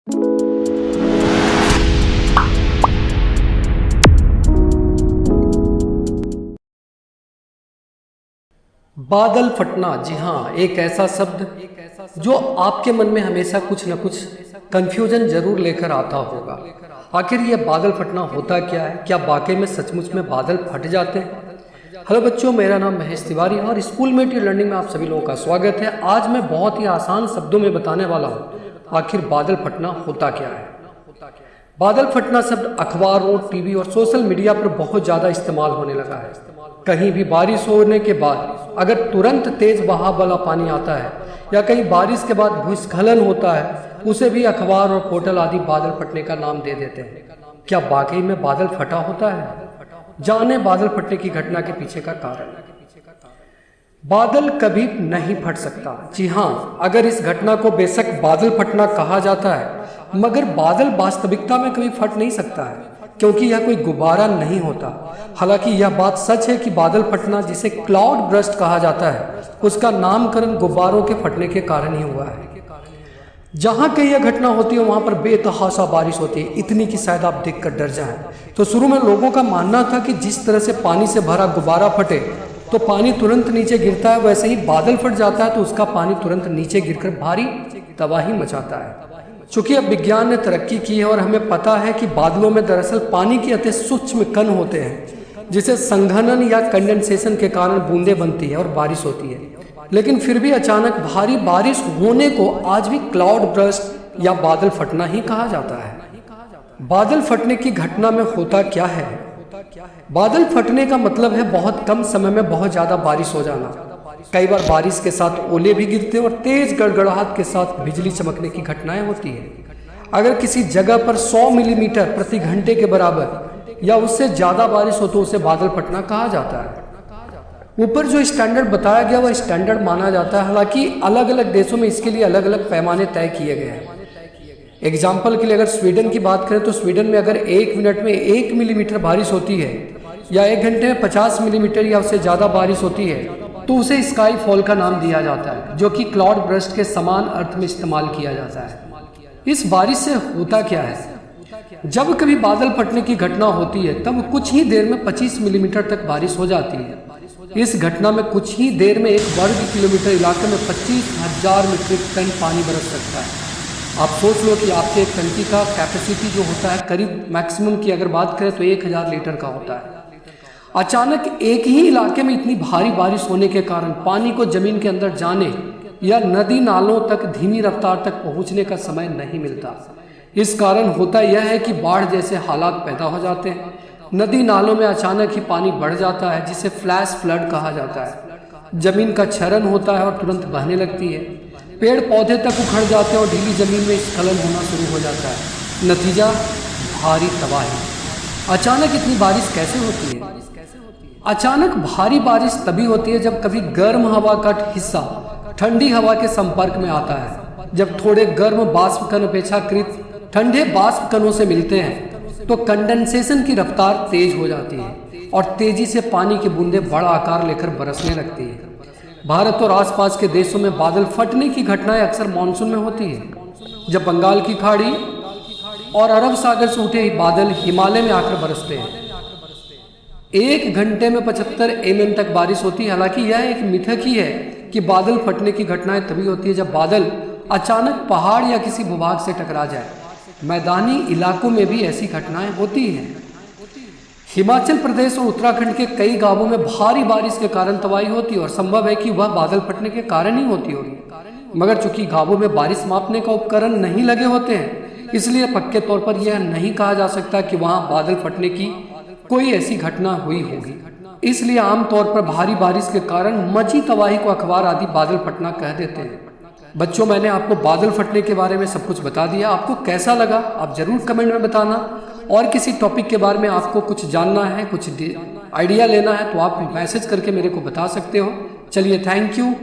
बादल फटना, जी हाँ, एक ऐसा शब्द जो आपके मन में हमेशा कुछ न कुछ कंफ्यूजन जरूर लेकर आता होगा। आखिर यह बादल फटना होता क्या है? क्या वाकई में सचमुच में बादल फट जाते हैं? हेलो बच्चों, मेरा नाम महेश तिवारी है और स्कूल मेट लर्निंग में आप सभी लोगों का स्वागत है। आज मैं बहुत ही आसान शब्दों में बताने वाला हूँ आखिर बादल फटना होता क्या है। बादल फटना शब्द अखबारों, टीवी और सोशल मीडिया पर बहुत ज़्यादा इस्तेमाल होने लगा है। कहीं भी बारिश होने के बाद अगर तुरंत तेज बहाव वाला पानी आता है या कहीं बारिश के बाद भूस्खलन होता है, उसे भी अखबार और पोर्टल आदि बादल फटने का नाम दे देते हैं। क्या वाकई में बादल फटा होता है? जाने बादल फटने की घटना के पीछे का कारण। बादल कभी नहीं फट सकता। जी हाँ, अगर इस घटना को बेशक बादल फटना कहा जाता है, मगर बादल वास्तविकता में कभी फट नहीं सकता है, क्योंकि यह कोई गुब्बारा नहीं होता। हालांकि यह बात सच है कि बादल फटना, जिसे क्लाउड बर्स्ट कहा जाता है, उसका नामकरण गुब्बारों के फटने के कारण ही हुआ है। जहाँ कहीं यह घटना होती है वहाँ पर बेतहाशा बारिश होती है, इतनी कि शायद आप देखकर डर जाएं। तो शुरू में लोगों का मानना था कि जिस तरह से पानी से भरा गुब्बारा फटे तो पानी तुरंत नीचे गिरता है, वैसे ही बादल फट जाता है तो उसका पानी तुरंत नीचे गिरकर भारी तबाही मचाता है। चूंकि अब विज्ञान ने तरक्की की है और हमें पता है कि बादलों में दरअसल पानी के अति सूक्ष्म कण होते हैं, जिसे संघनन या कंडेंसेशन के कारण बूंदें बनती है और बारिश होती है। लेकिन फिर भी अचानक भारी बारिश होने को आज भी क्लाउड बर्स्ट या बादल फटना ही कहा जाता है। बादल फटने की घटना में होता क्या है? बादल फटने का मतलब है बहुत कम समय में बहुत ज्यादा बारिश हो जाना। कई बार बारिश के साथ ओले भी गिरते हैं और तेज गड़गड़ाहट के साथ बिजली चमकने की घटनाएं होती है। अगर किसी जगह पर 100 मिलीमीटर प्रति घंटे के बराबर या उससे ज्यादा बारिश हो तो उसे बादल फटना कहा जाता है। ऊपर जो स्टैंडर्ड बताया गया वह स्टैंडर्ड माना जाता है, हालांकि अलग अलग देशों में इसके लिए अलग अलग पैमाने तय किए गए हैं। एग्जाम्पल के लिए अगर स्वीडन की बात करें तो स्वीडन में अगर 1 मिनट में 1 मिलीमीटर बारिश होती है या 1 घंटे में 50 मिलीमीटर या उससे ज़्यादा बारिश होती है तो उसे स्काई फॉल का नाम दिया जाता है, जो कि क्लाउड बर्स्ट के समान अर्थ में इस्तेमाल किया जाता है। इस बारिश से होता क्या है? जब कभी बादल फटने की घटना होती है तब कुछ ही देर में 25 मिलीमीटर तक बारिश हो जाती है। इस घटना में कुछ ही देर में 1 वर्ग किलोमीटर इलाके में 25,000 मीट्रिक टन पानी बरस सकता है। आप सोच लो कि आपके एक टंकी का कैपेसिटी जो होता है करीब मैक्सिमम की अगर बात करें तो 1000 लीटर का होता है। अचानक एक ही इलाके में इतनी भारी बारिश होने के कारण पानी को जमीन के अंदर जाने या नदी नालों तक धीमी रफ्तार तक पहुंचने का समय नहीं मिलता। इस कारण होता यह है कि बाढ़ जैसे हालात पैदा हो जाते हैं। नदी नालों में अचानक ही पानी बढ़ जाता है, जिसे फ्लैश फ्लड कहा जाता है। जमीन का क्षरण होता है और तुरंत बहने लगती है। पेड़ पौधे तक उखड़ जाते हैं और ढीली जमीन में स्खलन होना शुरू हो जाता है। नतीजा भारी तबाही। अचानक इतनी बारिश कैसे होती है? अचानक भारी बारिश तभी होती है जब कभी गर्म हवा का हिस्सा ठंडी हवा के संपर्क में आता है। जब थोड़े गर्म बाष्प कण अपेक्षाकृत ठंडे बाष्प कणों से मिलते हैं तो कंडेंसेशन की रफ्तार तेज हो जाती है और तेजी से पानी की बूंदें बड़ा आकार लेकर बरसने लगती है। भारत और आसपास के देशों में बादल फटने की घटनाएं अक्सर मानसून में होती है, जब बंगाल की खाड़ी और अरब सागर से उठे बादल हिमालय में आकर बरसते हैं। 1 घंटे में 75 mm तक बारिश होती है। हालांकि यह एक मिथक ही है कि बादल फटने की घटनाएं तभी होती है जब बादल अचानक पहाड़ या किसी भूभाग से टकरा जाए। मैदानी इलाकों में भी ऐसी घटनाएं होती हैं। हिमाचल प्रदेश और उत्तराखंड के कई गांवों में भारी बारिश के कारण तबाही होती है और संभव है कि वह बादल फटने के कारण ही होती होगी। मगर चूंकि गांवों में बारिश मापने का उपकरण नहीं लगे होते हैं, इसलिए पक्के तौर पर यह नहीं कहा जा सकता कि वहां बादल फटने की कोई ऐसी घटना हुई होगी। इसलिए आमतौर पर भारी बारिश के कारण मची तबाही को अखबार आदि बादल फटना कह देते हैं। बच्चों, मैंने आपको बादल फटने के बारे में सब कुछ बता दिया। आपको कैसा लगा आप जरूर कमेंट में बताना। और किसी टॉपिक के बारे में आपको कुछ जानना है, कुछ आइडिया लेना है तो आप मैसेज करके मेरे को बता सकते हो। चलिए, थैंक यू।